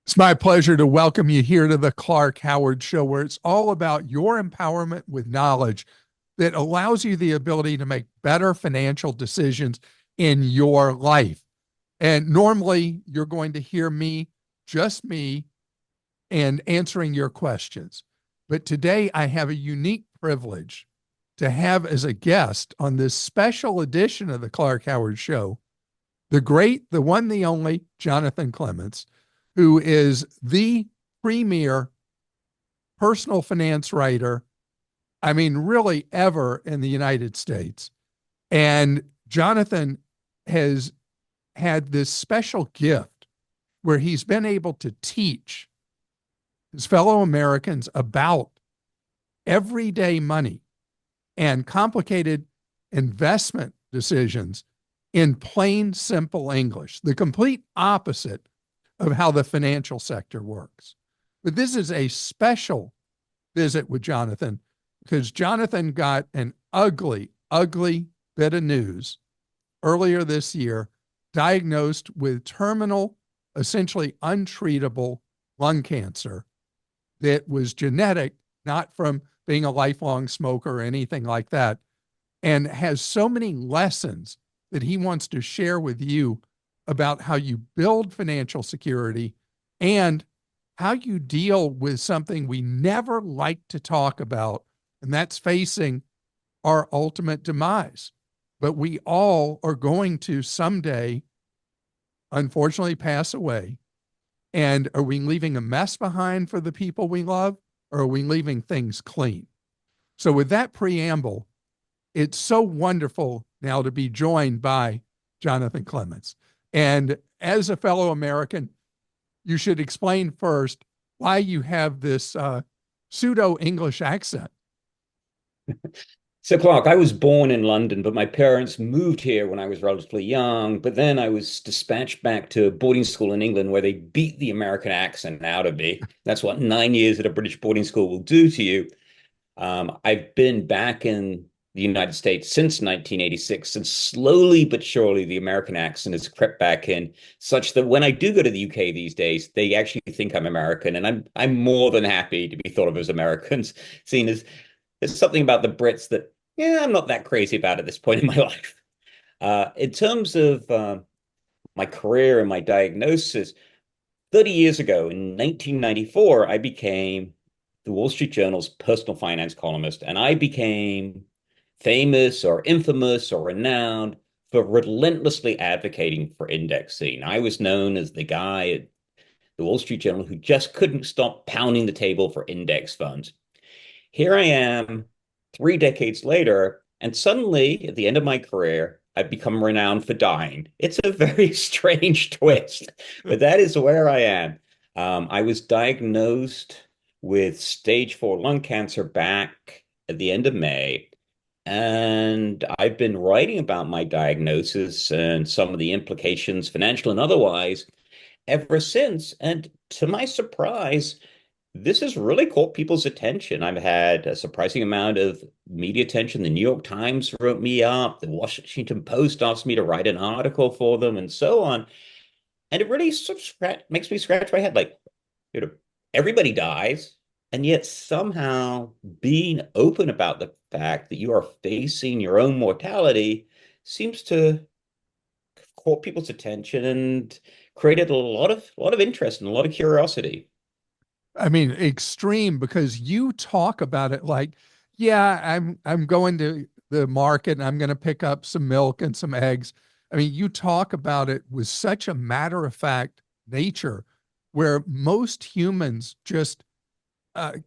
It's my pleasure to welcome you here to the Clark Howard Show, where it's all about your empowerment with knowledge that allows you the ability to make better financial decisions in your life. And normally you're going to hear me, just me, and answering your questions. But today I have a unique privilege to have as a guest on this special edition of the Clark Howard Show, the great, the one, the only Jonathan Clements, who is the premier personal finance writer, I mean, really ever in the United States. And Jonathan has had this special gift where he's been able to teach his fellow Americans about everyday money and complicated investment decisions in plain, simple English, the complete opposite of how the financial sector works. But this is a special visit with Jonathan because Jonathan got an ugly, ugly bit of news earlier this year, diagnosed with terminal, essentially untreatable lung cancer that was genetic, not from being a lifelong smoker or anything like that, and has so many lessons that he wants to share with you about how you build financial security and how you deal with something we never like to talk about, and that's facing our ultimate demise. But we all are going to someday, unfortunately, pass away. And are we leaving a mess behind for the people we love, or are we leaving things clean? So with that preamble, it's so wonderful now to be joined by Jonathan Clements. And as a fellow American, you should explain first why you have this pseudo-English accent. So, Clark, I was born in London, but my parents moved here when I was relatively young. But then I was dispatched back to boarding school in England where they beat the American accent out of me. That's what 9 years at a British boarding school will do to you. I've been back in the United States since 1986, and slowly but surely the American accent has crept back in, such that when I do go to the UK these days, they actually think I'm American, and I'm more than happy to be thought of as Americans, seen as there's something about the Brits that, yeah, I'm not that crazy about at this point in my life. In terms of my career and my diagnosis, 30 years ago in 1994, I became the Wall Street Journal's personal finance columnist, and I became famous or infamous or renowned for relentlessly advocating for indexing. I was known as the guy at the Wall Street Journal who just couldn't stop pounding the table for index funds. Here I am 3 decades later, and suddenly at the end of my career, I've become renowned for dying. It's a very strange twist, but that is where I am. I was diagnosed with stage 4 lung cancer back at the end of May. And I've been writing about my diagnosis and some of the implications, financial and otherwise, ever since. And to my surprise, this has really caught people's attention. I've had a surprising amount of media attention. The New York Times wrote me up, the Washington Post asked me to write an article for them, and so on. And it really sort of makes me scratch my head like, you know, everybody dies. And yet somehow being open about the fact that you are facing your own mortality seems to caught people's attention and created a lot of interest and a lot of curiosity. I mean, extreme because you talk about it like, yeah, I'm going to the market and I'm going to pick up some milk and some eggs. I mean, you talk about it with such a matter of fact nature where most humans just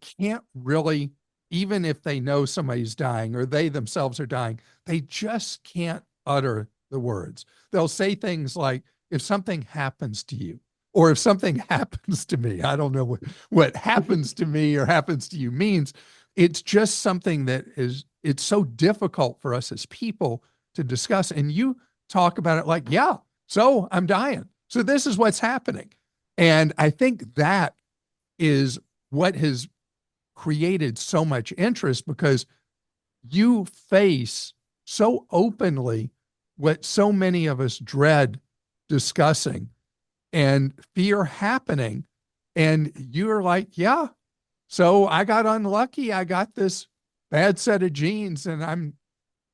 can't really, even if they know somebody's dying or they themselves are dying, they just can't utter the words. They'll say things like, if something happens to you, or if something happens to me, I don't know what happens to me or happens to you means. It's just something that is, it's so difficult for us as people to discuss. And you talk about it like, yeah, so I'm dying. So this is what's happening. And I think that is what has created so much interest because you face so openly what so many of us dread discussing and fear happening And you're like, yeah, so I got unlucky. I got this bad set of genes and I'm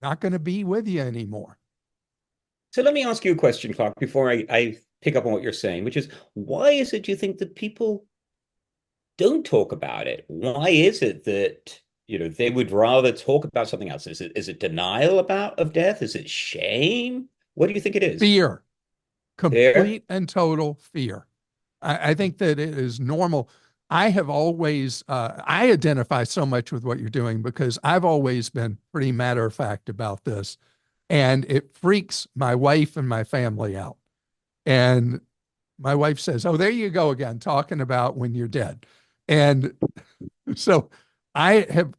not going to be with you anymore. So let me ask you a question, Clark, before I pick up on what you're saying, which is why is it you think that people don't talk about it? Why is it that they would rather talk about something else? Is it denial about of death? Is it shame? What do you think it is? Fear, There? complete and total fear. I think that it is normal. I have always, I identify so much with what you're doing because I've always been pretty matter of fact about this. And it freaks my wife and my family out. And my wife says, "Oh, there you go again, talking about when you're dead." And so I have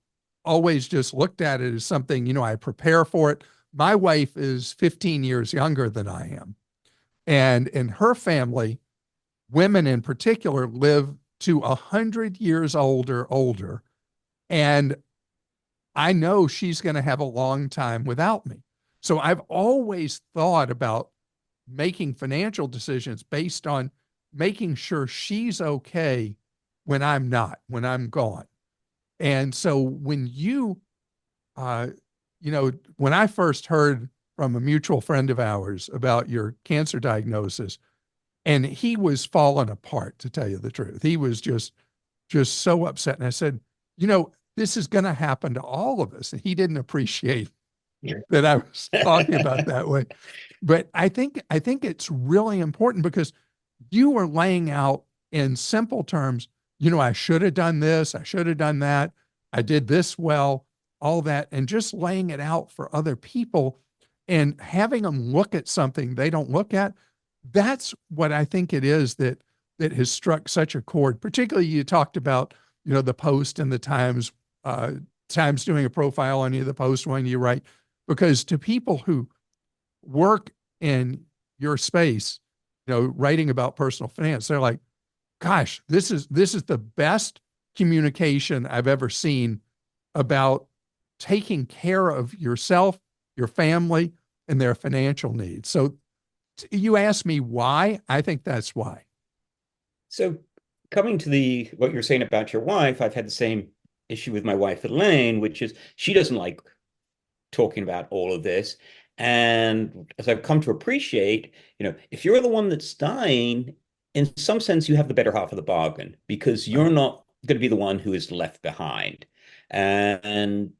always just looked at it as something, I prepare for it. My wife is 15 years younger than I am. And in her family, women in particular live to 100 years older. And I know she's going to have a long time without me. So I've always thought about making financial decisions based on making sure she's okay when I'm not, when I'm gone. And so uh, when I first heard from a mutual friend of ours about your cancer diagnosis, and he was falling apart, to tell you the truth. He was just so upset. And I said, this is going to happen to all of us. And he didn't appreciate that I was talking about that way. But I think it's really important because you are laying out in simple terms, I should have done this, I should have done that, I did this well, all that, and just laying it out for other people and having them look at something they don't look at. That's what I think it is that has struck such a chord. Particularly, you talked about, the Post and the Times, Times doing a profile on you, the Post one you write, because to people who work in your space, writing about personal finance, they're like, gosh, this is the best communication I've ever seen about taking care of yourself, your family, and their financial needs. So you ask me why? I think that's why. So coming to the what you're saying about your wife, I've had the same issue with my wife Elaine, which is she doesn't like talking about all of this. And as I've come to appreciate, if you're the one that's dying, in some sense, you have the better half of the bargain because Right. you're not going to be the one who is left behind. And,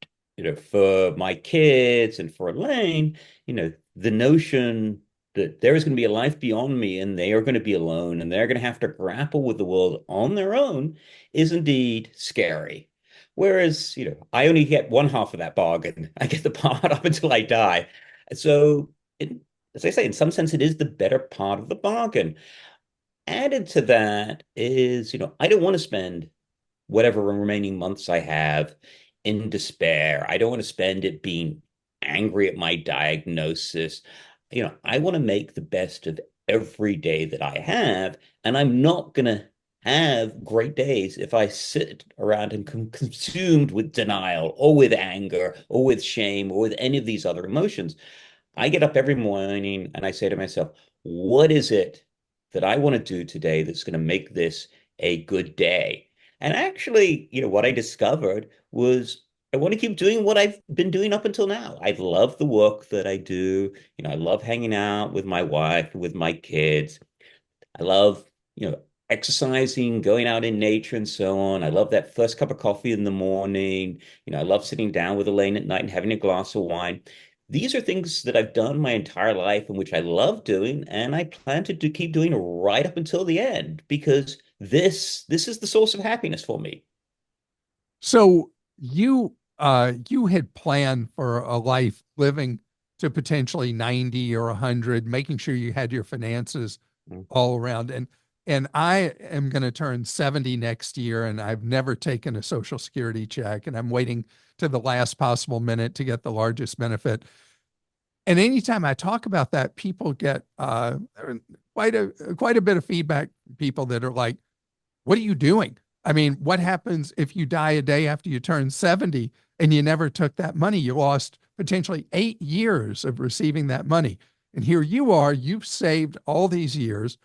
for my kids and for Elaine, the notion that there is going to be a life beyond me and they are going to be alone and they're going to have to grapple with the world on their own is indeed scary. Whereas, I only get one half of that bargain. I get the part up until I die. So, as I say, in some sense, it is the better part of the bargain. Added to that is, I don't want to spend whatever remaining months I have in despair. I don't want to spend it being angry at my diagnosis. I want to make the best of every day that I have, and I'm not going to have great days if I sit around and consumed with denial or with anger or with shame or with any of these other emotions. I get up every morning and I say to myself, what is it that I want to do today that's going to make this a good day? And actually, what I discovered was I want to keep doing what I've been doing up until now. I love the work that I do. I love hanging out with my wife, with my kids. I love, exercising, going out in nature and so on. I love that first cup of coffee in the morning. I love sitting down with Elaine at night and having a glass of wine. These are things that I've done my entire life and which I love doing, and I plan to keep doing right up until the end because this is the source of happiness for me. So you had planned for a life living to potentially 90 or 100, making sure you had your finances Mm. all around. And I am going to turn 70 next year, and I've never taken a Social Security check, and I'm waiting to the last possible minute to get the largest benefit. And anytime I talk about that, people get quite a bit of feedback from people that are like, what are you doing? I mean, what happens if you die a day after you turn 70 and you never took that money? You lost potentially 8 years of receiving that money. And here you are, you've saved all these years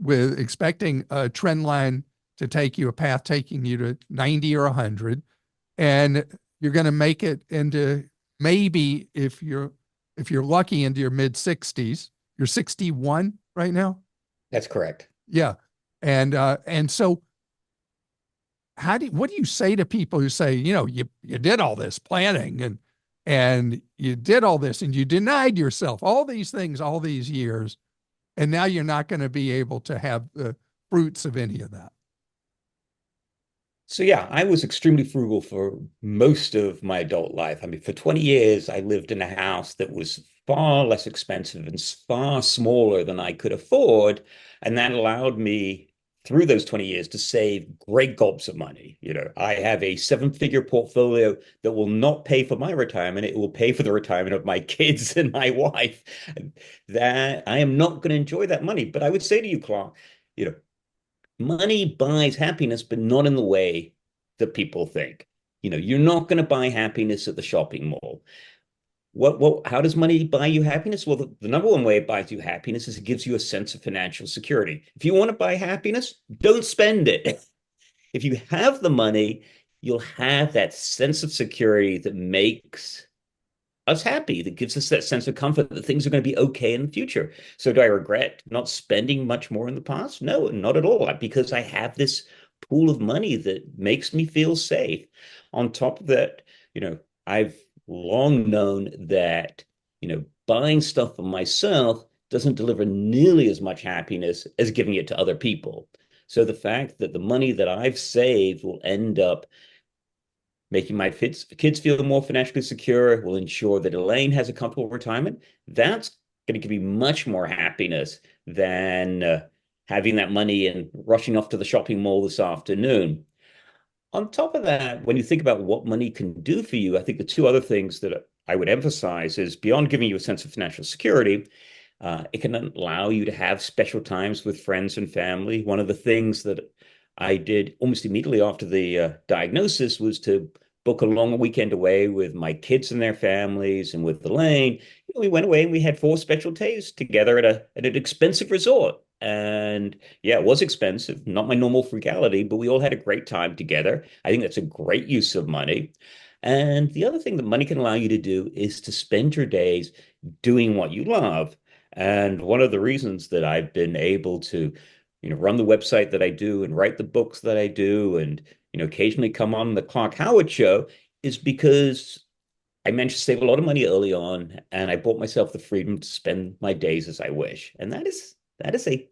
with expecting a trend line to take you a path taking you to 90 or 100, and you're going to make it into, maybe if you're lucky, into your mid 60s. You're 61 right now. That's correct. Yeah. And so what do you say to people who say, you did all this planning, and you did all this, and you denied yourself all these things all these years, and now you're not going to be able to have the fruits of any of that? So yeah, I was extremely frugal for most of my adult life. I mean, for 20 years, I lived in a house that was far less expensive and far smaller than I could afford. And that allowed me through those 20 years to save great gulps of money. I have a seven-figure portfolio that will not pay for my retirement. It will pay for the retirement of my kids and my wife. That I am not going to enjoy that money. But I would say to you, Clark, you know, money buys happiness, but not in the way that people think. You're not going to buy happiness at the shopping mall. How does money buy you happiness? Well, the number one way it buys you happiness is it gives you a sense of financial security. If you want to buy happiness, don't spend it. If you have the money, you'll have that sense of security that makes us happy, that gives us that sense of comfort that things are going to be okay in the future. So do I regret not spending much more in the past? No, not at all, because I have this pool of money that makes me feel safe. On top of that, I've long known that, buying stuff for myself doesn't deliver nearly as much happiness as giving it to other people. So the fact that the money that I've saved will end up making my kids feel more financially secure, will ensure that Elaine has a comfortable retirement, that's going to give me much more happiness than having that money and rushing off to the shopping mall this afternoon. On top of that, when you think about what money can do for you, I think the two other things that I would emphasize is, beyond giving you a sense of financial security, it can allow you to have special times with friends and family. One of the things that I did almost immediately after the diagnosis was to book a long weekend away with my kids and their families and with Elaine. We went away and we had 4 special days together at an expensive resort. And yeah, it was expensive, not my normal frugality, but we all had a great time together. I think that's a great use of money. And the other thing that money can allow you to do is to spend your days doing what you love. And one of the reasons that I've been able to, run the website that I do and write the books that I do and, occasionally come on the Clark Howard show is because I managed to save a lot of money early on, and I bought myself the freedom to spend my days as I wish. And that is a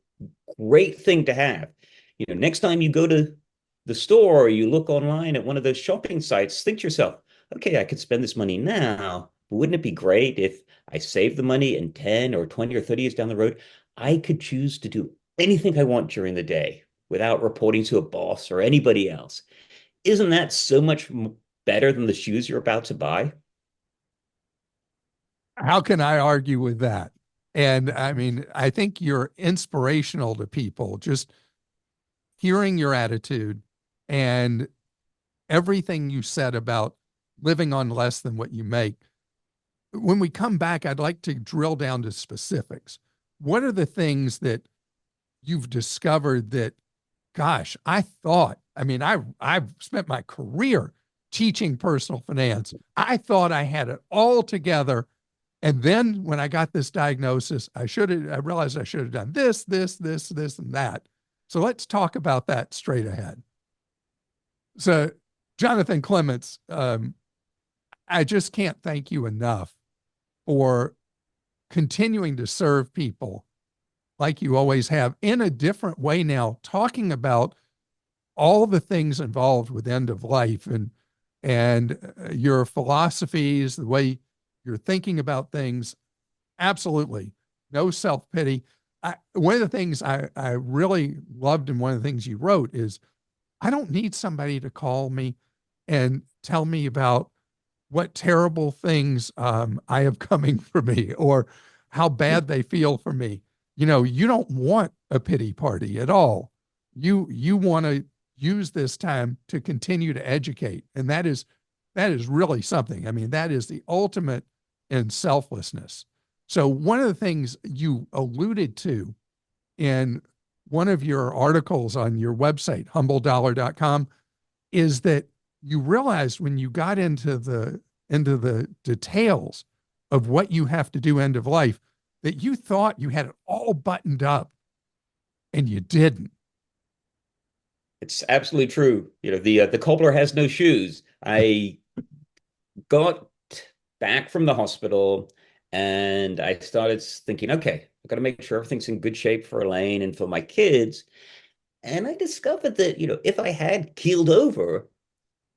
great thing to have. Next time you go to the store or you look online at one of those shopping sites, think to yourself, okay, I could spend this money now, but wouldn't it be great if I saved the money and 10 or 20 or 30 years down the road, I could choose to do anything I want during the day without reporting to a boss or anybody else. Isn't that so much better than the shoes you're about to buy? How can I argue with that? And I mean, I think you're inspirational to people, just hearing your attitude and everything you said about living on less than what you make. When we come back, I'd like to drill down to specifics. What are the things that you've discovered that, gosh, I've spent my career teaching personal finance. I thought I had it all together. And then when I got this diagnosis, I realized I should have done this, and that. So let's talk about that straight ahead. So, Jonathan Clements, I just can't thank you enough for continuing to serve people like you always have in a different way now, talking about all the things involved with end of life and your philosophies, the way you're thinking about things. Absolutely. No self-pity. One of the things I really loved, and one of the things you wrote is, I don't need somebody to call me and tell me about what terrible things I have coming for me or how bad they feel for me. You don't want a pity party at all. You want to use this time to continue to educate. And that is really something. I mean, that is the ultimate in selflessness. So one of the things you alluded to in one of your articles on your website, HumbleDollar.com, is that you realized when you got into the details of what you have to do end of life that you thought you had it all buttoned up and you didn't. It's absolutely true. The cobbler has no shoes. I got back from the hospital and I started thinking, okay, I've got to make sure everything's in good shape for Elaine and for my kids. And I discovered that, if I had keeled over,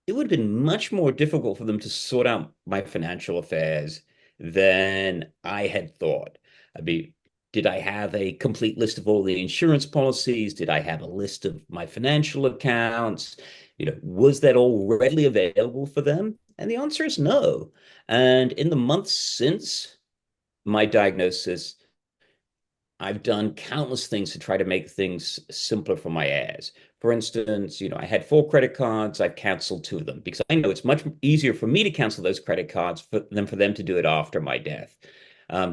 it would have been much more difficult for them to sort out my financial affairs than I had thought. I mean, did I have a complete list of all the insurance policies? Did I have a list of my financial accounts? Was that all readily available for them? And the answer is no. And in the months since my diagnosis, I've done countless things to try to make things simpler for my heirs. For instance, I had 4 credit cards. I've canceled 2 of them because I know it's much easier for me to cancel those credit cards than for them to do it after my death.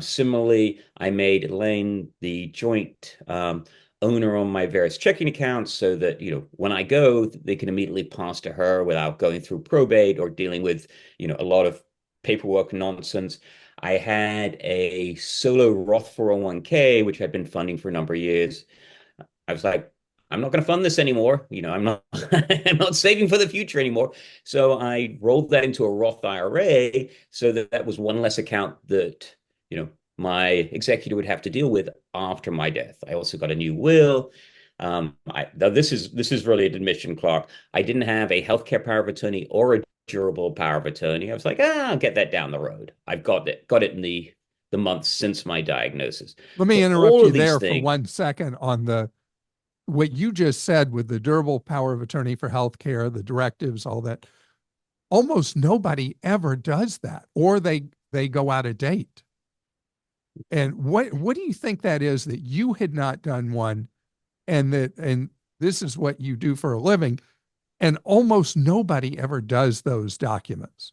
Similarly, I made Elaine the joint owner on my various checking accounts so that, when I go, they can immediately pass to her without going through probate or dealing with, a lot of paperwork nonsense. I had a solo Roth 401k, which I'd been funding for a number of years. I was like, I'm not going to fund this anymore. I'm not I'm not saving for the future anymore. So I rolled that into a Roth IRA so that that was one less account that, my executor would have to deal with after my death. I also got a new will. This is really an admission, Clark. I didn't have a healthcare power of attorney or a durable power of attorney. I was like, I'll get that down the road. I've got it in the months since my diagnosis. Let me But interrupt all you of these there for things, 1 second on the what you just said with the durable power of attorney for healthcare, the directives, all that. Almost nobody ever does that, or they go out of date. And what do you think that is that you had not done one, and this is what you do for a living, and almost nobody ever does those documents?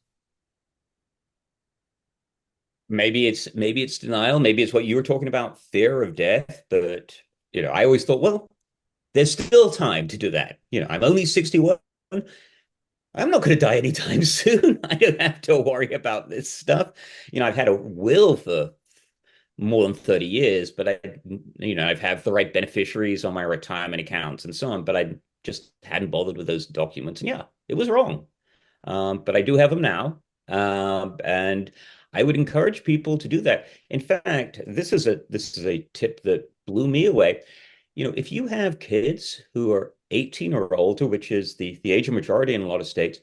maybe it's denial, maybe it's what you were talking about, fear of death. But I always thought, well, there's still time to do that. I'm only 61. I'm not going to die anytime soon. I don't have to worry about this stuff. I've had a will for more than 30 years, but I've had the right beneficiaries on my retirement accounts and so on, but I just hadn't bothered with those documents. And yeah, it was wrong. But I do have them now. And I would encourage people to do that. In fact, this is a tip that blew me away. If you have kids who are 18 or older, which is the age of majority in a lot of states,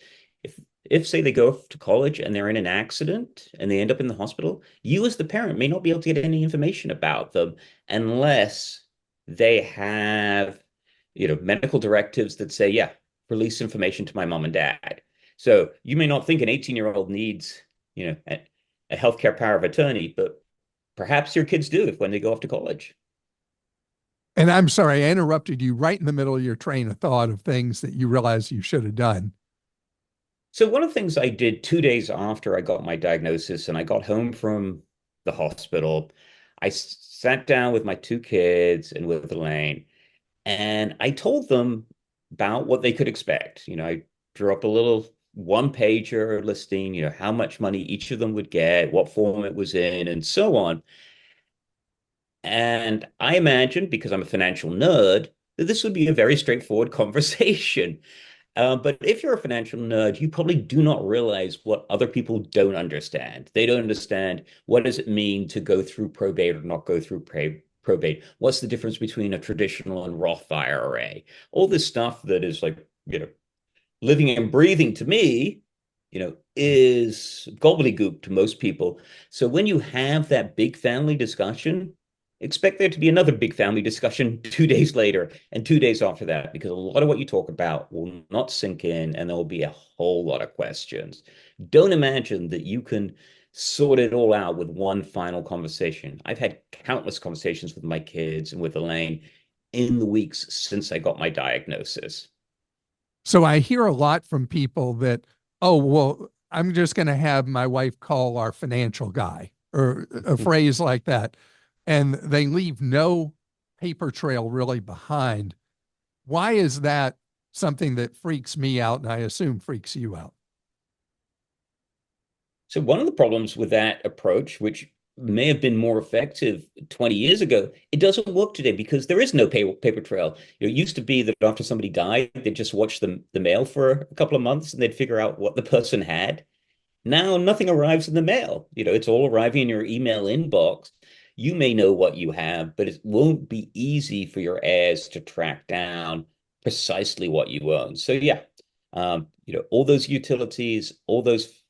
if say they go off to college and they're in an accident and they end up in the hospital, you as the parent may not be able to get any information about them unless they have, medical directives that say, yeah, release information to my mom and dad. So you may not think an 18-year-old needs, a healthcare power of attorney, but perhaps your kids do if when they go off to college. And I'm sorry, I interrupted you right in the middle of your train of thought of things that you realized you should have done. So one of the things I did 2 days after I got my diagnosis and I got home from the hospital, I sat down with my 2 kids and with Elaine, and I told them about what they could expect. I drew up a little one pager listing, how much money each of them would get, what form it was in, and so on. And I imagined, because I'm a financial nerd, that this would be a very straightforward conversation. But if you're a financial nerd, you probably do not realize what other people don't understand. They don't understand what does it mean to go through probate or not go through probate. What's the difference between a traditional and Roth IRA? All this stuff that is like, living and breathing to me, is gobbledygook to most people. So when you have that big family discussion, expect there to be another big family discussion 2 days later and 2 days after that, because a lot of what you talk about will not sink in and there will be a whole lot of questions. Don't imagine that you can sort it all out with one final conversation. I've had countless conversations with my kids and with Elaine in the weeks since I got my diagnosis. So I hear a lot from people that, oh, well, I'm just going to have my wife call our financial guy, or a phrase like that. And they leave no paper trail really behind. Why is that something that freaks me out and I assume freaks you out? So one of the problems with that approach, which may have been more effective 20 years ago, it doesn't work today because there is no paper trail. It used to be that after somebody died, they'd just watch the mail for a couple of months and they'd figure out what the person had. Now nothing arrives in the mail. It's all arriving in your email inbox. You may know what you have, but it won't be easy for your heirs to track down precisely what you own. So yeah, all those utilities, all those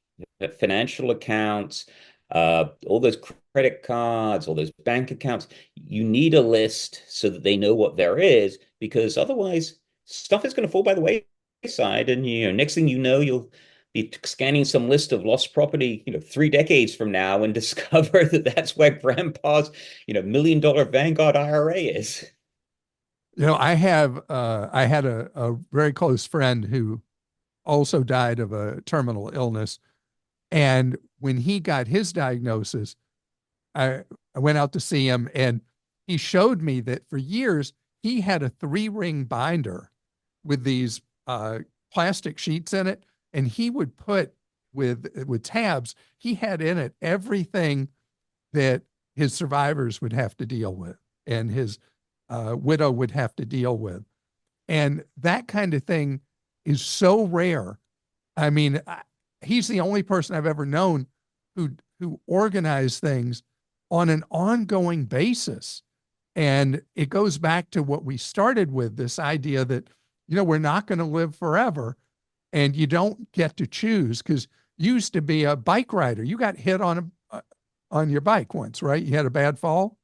financial accounts, all those credit cards, all those bank accounts, you need a list so that they know what there is, because otherwise stuff is going to fall by the wayside. And next thing you know, you'll be scanning some list of lost property, 3 decades from now and discover that that's where grandpa's, $1 million Vanguard IRA is. I had a very close friend who also died of a terminal illness. And when he got his diagnosis, I went out to see him and he showed me that for years he had a 3 ring binder with these plastic sheets in it. And he would put with tabs, he had in it everything that his survivors would have to deal with and his widow would have to deal with. And that kind of thing is so rare. I mean, he's the only person I've ever known who organized things on an ongoing basis. And it goes back to what we started with, this idea that, we're not going to live forever and you don't get to choose, because you used to be a bike rider. You got hit on your bike once, right? You had a bad fall.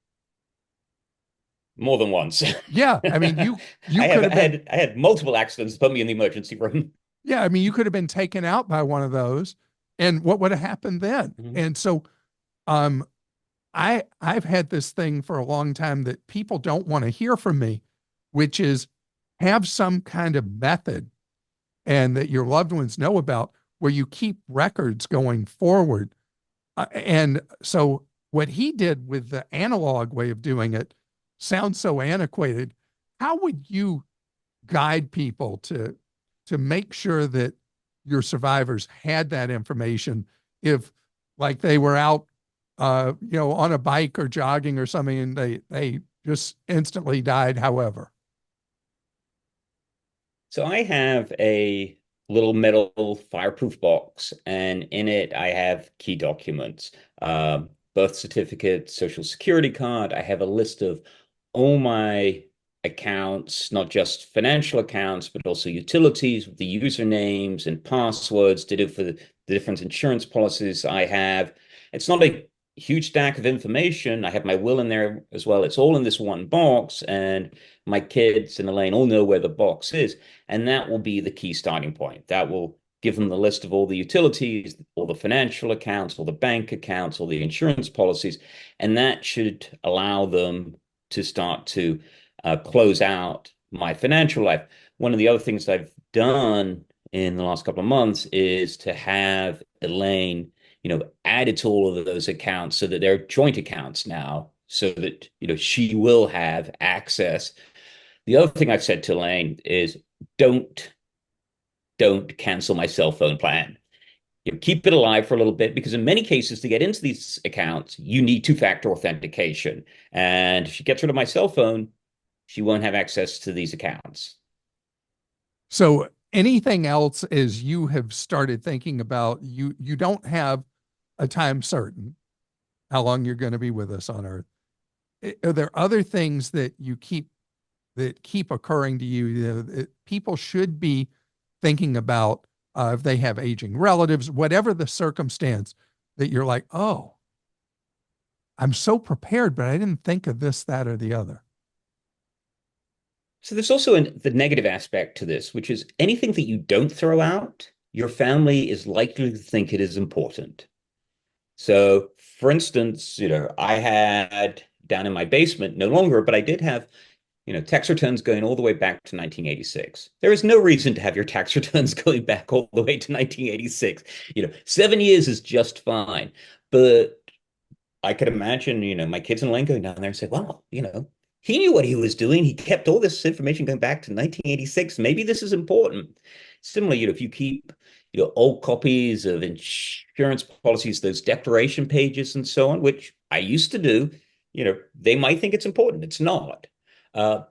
More than once. Yeah. I mean, you could have been, I had multiple accidents put me in the emergency room. yeah, I mean, you could have been taken out by one of those. And what would have happened then? Mhm. And so um I've had this thing for a long time that people don't want to hear from me, which is have some kind of method and that your loved ones know about where you keep records going forward. And so what he did with the analog way of doing it sounds so antiquated. How would you guide people to make sure that your survivors had that information if like they were out on a bike or jogging or something and they just instantly died however? So I have a little metal fireproof box, and in it I have key documents, birth certificate, social security card. I have a list of all my accounts, not just financial accounts, but also utilities with the usernames and passwords to do for the different insurance policies I have. It's not a huge stack of information. I have my will in there as well. It's all in this one box, and my kids and Elaine all know where the box is. And that will be the key starting point. That will give them the list of all the utilities, all the financial accounts, all the bank accounts, all the insurance policies. And that should allow them to start to close out my financial life. One of the other things I've done in the last couple of months is to have Elaine, added to all of those accounts so that they're joint accounts now, so that, she will have access. The other thing I've said to Elaine is don't don't cancel my cell phone plan. Keep it alive for a little bit, because in many cases, to get into these accounts, you need two-factor authentication. And if she gets rid of my cell phone, she won't have access to these accounts. So anything else as you have started thinking about, you don't have a time certain how long you're going to be with us on earth. Are there other things that keep occurring to you, that people should be thinking about if they have aging relatives, whatever the circumstance, that you're like, oh, I'm so prepared, but I didn't think of this, that, or the other? So there's also the negative aspect to this, which is anything that you don't throw out, your family is likely to think it is important. So, for instance, I had down in my basement, no longer, but I did have, tax returns going all the way back to 1986. There is no reason to have your tax returns going back all the way to 1986. 7 years is just fine. But I could imagine, my kids and Elaine going down there and say, well, he knew what he was doing. He kept all this information going back to 1986. Maybe this is important. Similarly, if you keep old copies of insurance policies, those declaration pages and so on, which I used to do, they might think it's important. It's not. Uh,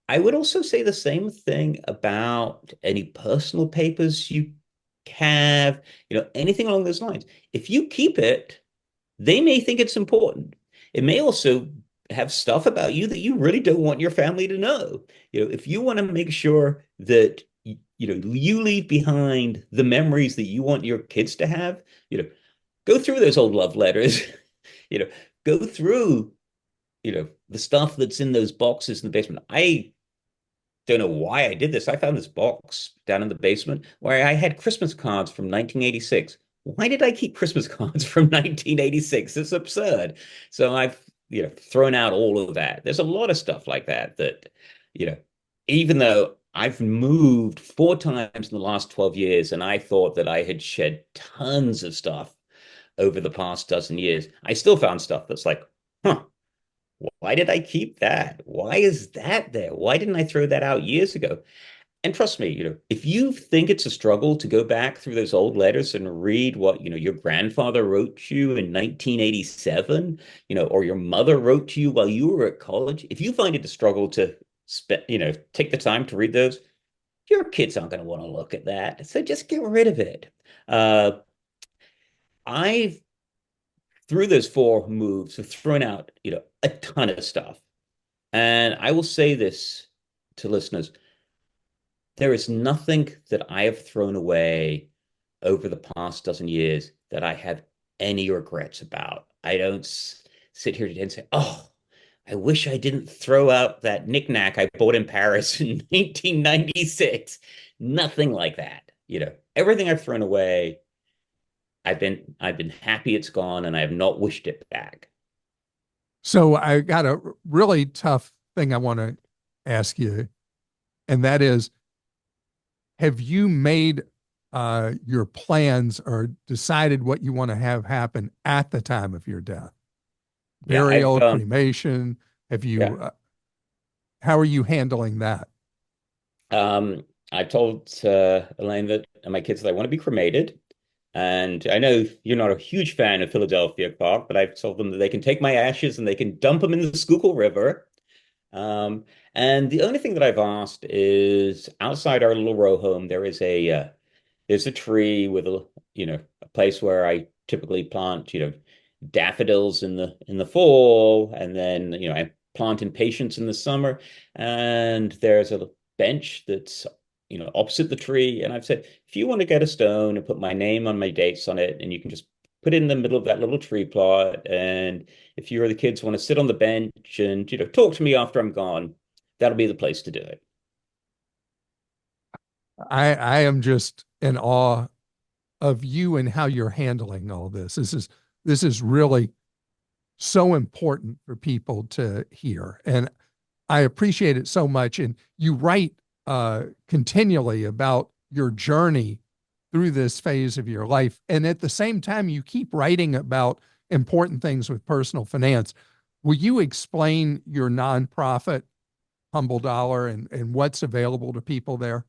I would also say the same thing about any personal papers you have, anything along those lines. If you keep it, they may think it's important. It may also have stuff about you that you really don't want your family to know. If you want to make sure that you leave behind the memories that you want your kids to have, go through those old love letters, you know, go through, the stuff that's in those boxes in the basement. I don't know why I did this. I found this box down in the basement where I had Christmas cards from 1986. Why did I keep Christmas cards from 1986? It's absurd. So I've, thrown out all of that. There's a lot of stuff like that you know, even though I've moved 4 times in the last 12 years and I thought that I had shed tons of stuff over the past dozen years, I still found stuff that's like, huh, why did I keep that? Why is that there? Why didn't I throw that out years ago? And trust me, if you think it's a struggle to go back through those old letters and read what, your grandfather wrote you in 1987, or your mother wrote to you while you were at college, if you find it a struggle to take the time to read those, your kids aren't going to want to look at that. So just get rid of it. Uh, I've through those 4 moves have thrown out, a ton of stuff. And I will say this to listeners, there is nothing that I have thrown away over the past dozen years that I have any regrets about. I don't sit here today and say, oh, I wish I didn't throw out that knickknack I bought in Paris in 1996. Nothing like that. Everything I've thrown away, I've been happy it's gone and I have not wished it back. So I got a really tough thing I want to ask you, and that is, have you made your plans or decided what you want to have happen at the time of your death? Yeah, I've Burial, cremation? Have yeah. you, how are you handling that? I told Elaine that and my kids that I want to be cremated. And I know you're not a huge fan of Philadelphia, Clark, but I've told them that they can take my ashes and they can dump them in the Schuylkill River. Um, and the only thing that I've asked is outside our little row home, there's a tree with a place where I typically plant, daffodils in the fall, and then I plant impatiens in the summer. And there's a bench that's opposite the tree. And I've said, if you want to get a stone and put my name on my dates on it, and you can just put it in the middle of that little tree plot. And if you or the kids want to sit on the bench and talk to me after I'm gone, that'll be the place to do it. I am just in awe of you and how you're handling all this. This is really so important for people to hear. And I appreciate it so much. And you write continually about your journey through this phase of your life. And at the same time, you keep writing about important things with personal finance. Will you explain your nonprofit, HumbleDollar, and what's available to people there?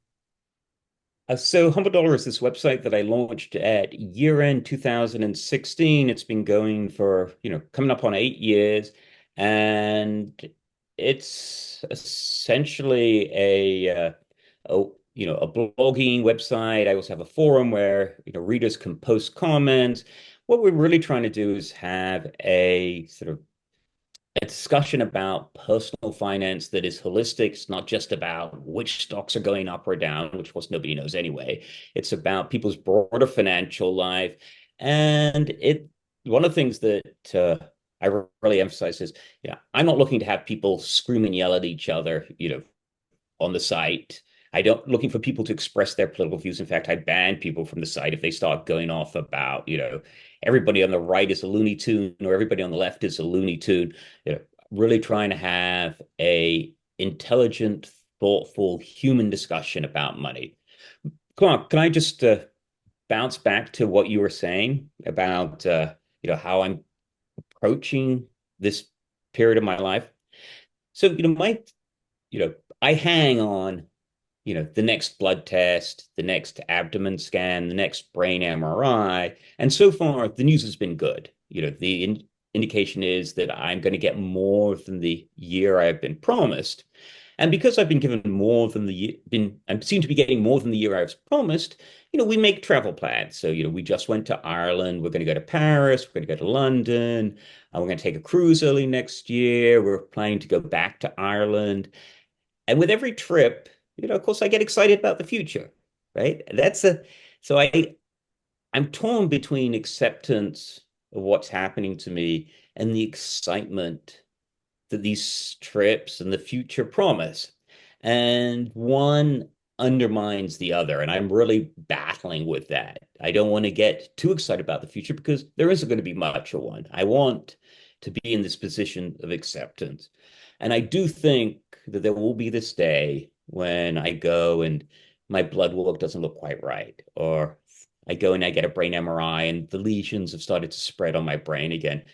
So HumbleDollar is this website that I launched at year end 2016. It's been going for, coming up on 8 years. And it's essentially a blogging website. I also have a forum where, readers can post comments. What we're really trying to do is have a sort of a discussion about personal finance that is holistic. It's not just about which stocks are going up or down, which of course nobody knows anyway. It's about people's broader financial life. And one of the things that I really emphasize is, I'm not looking to have people scream and yell at each other, on the site. I don't looking for people to express their political views. In fact, I ban people from the site if they start going off about, everybody on the right is a Looney Tune or everybody on the left is a Looney Tune. Really trying to have a intelligent, thoughtful, human discussion about money. Come on, can I just bounce back to what you were saying about how I'm approaching this period of my life? So, I hang on, the next blood test, the next abdomen scan, the next brain MRI. And so far, the news has been good. The indication is that I'm going to get more than the year I've been promised. And because I've been given more than I seem to be getting more than the year I was promised, we make travel plans. So, we just went to Ireland. We're going to go to Paris. We're going to go to London. We're going to take a cruise early next year. We're planning to go back to Ireland. And with every trip, of course, I get excited about the future, right? So I'm torn between acceptance of what's happening to me and the excitement that these trips and the future promise. And one undermines the other. And I'm really battling with that. I don't want to get too excited about the future because there isn't going to be much of one. I want to be in this position of acceptance. And I do think that there will be this day when I go and my blood work doesn't look quite right, or I go and I get a brain MRI and the lesions have started to spread on my brain again.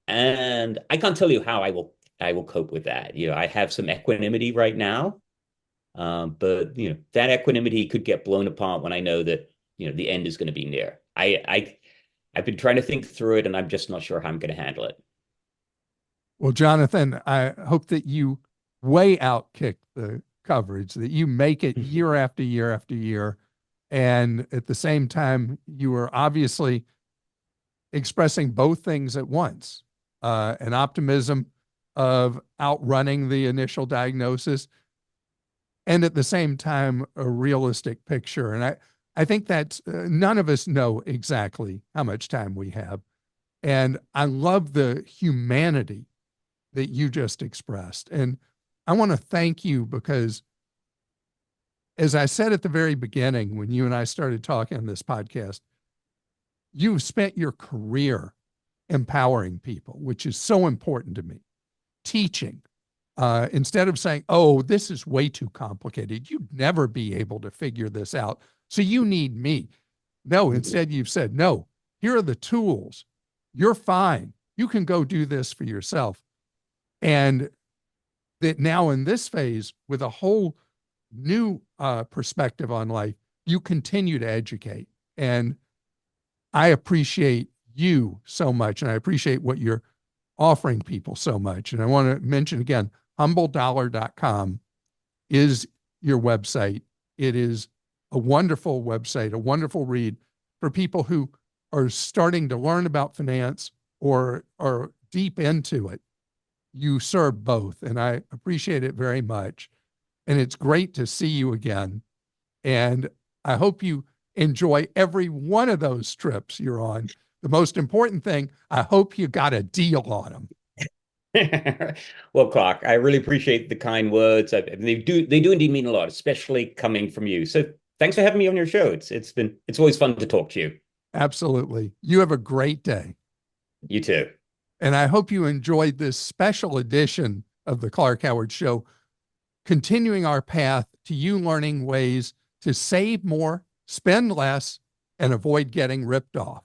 And I can't tell you how I will cope with that. I have some equanimity right now, but that equanimity could get blown apart when I know that the end is going to be near. I've been trying to think through it, and I'm just not sure how I'm going to handle it. Well, Jonathan, I hope that you way outkick the coverage, that you make it year after year after year. And at the same time, you are obviously expressing both things at once, an optimism of outrunning the initial diagnosis, and at the same time, a realistic picture. And I think that none of us know exactly how much time we have. And I love the humanity that you just expressed. And I want to thank you because, as I said at the very beginning, when you and I started talking on this podcast, you've spent your career empowering people, which is so important to me. Teaching, instead of saying, oh, this is way too complicated. You'd never be able to figure this out. So you need me. No, instead you've said, no, here are the tools. You're fine. You can go do this for yourself. And that now in this phase, with a whole new perspective on life, you continue to educate. And I appreciate you so much. And I appreciate what you're offering people so much. And I want to mention again, HumbleDollar.com is your website. It is a wonderful website, a wonderful read for people who are starting to learn about finance or are deep into it. You serve both, and I appreciate it very much. And it's great to see you again. And I hope you enjoy every one of those trips you're on. The most important thing, I hope you got a deal on them. Well, Clark, I really appreciate the kind words. They do indeed mean a lot, especially coming from you. So thanks for having me on your show. It's always fun to talk to you. Absolutely. You have a great day. You too. And I hope you enjoyed this special edition of the Clark Howard Show, continuing our path to you learning ways to save more, spend less, and avoid getting ripped off.